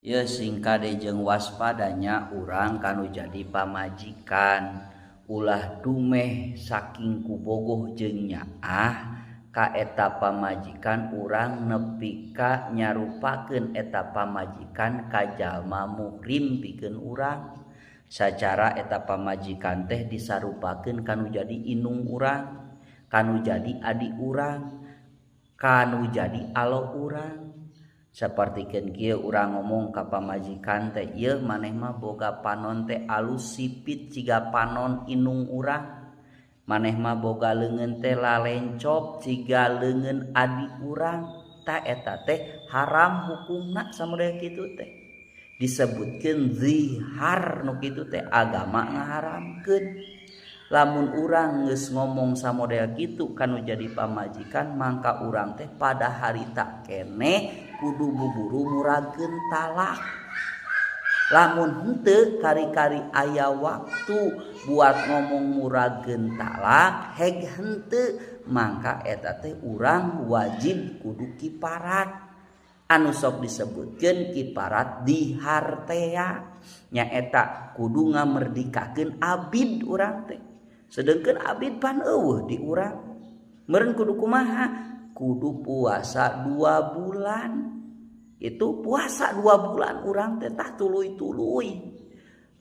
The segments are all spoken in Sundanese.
Ye singkade jeung waspadanya urang kanu jadi pamajikan ulah dumeh saking kubogoh jeung nyaah ka eta pamajikan urang nepi ka nyarupakeun eta pamajikan ka jalma muhrim pikeun urang sacara eta pamajikan teh disarupakeun kanu jadi indung urang, kanu jadi adik urang, kanu jadi alo urang. Sapertikeun kieu urang ngomong ka pamajikan teh, ieu maneh mah boga panon teh alus sipit ciga panon indung urang. Maneh mah boga leungeun teh lalencop ciga leungeun adik urang. Ta eta teh haram hukumna samodel kitu teh. Disebutkeun zihar nu kitu teh agama ngaharamkeun. Lamun urang geus ngomong samodel kitu kanu jadi pamajikan mangka urang teh pada harita keneh kudu buburu muragkeun talak. Lamun henteu kari-kari aya waktu buat ngomong muragkeun talak heg henteu mangka eta teh urang wajib kudu kiparat. Anu sok disebutkeun kiparat dihartea nyaeta kudu ngamerdikakeun abid urang teh. Sedengkeun abid pan eueuh di urang. Meureun kudu kumaha? Kudu puasa 2 bulan. Itu puasa 2 bulan urang teh tah tuluy-tuluy.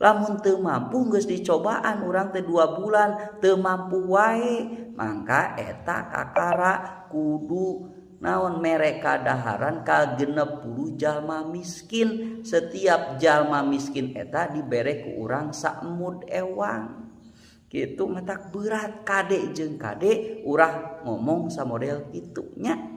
Lamun teu mampu geus dicobaan urang teh 2 bulan teu mampu wae, mangka eta kakara kudu naon mere kadaharan ka 60 jalma miskin. Setiap jalma miskin eta dibere ku urang saemud ewang. Kitu matak berat kade jeung kade urang ngomong samodel kitu nya.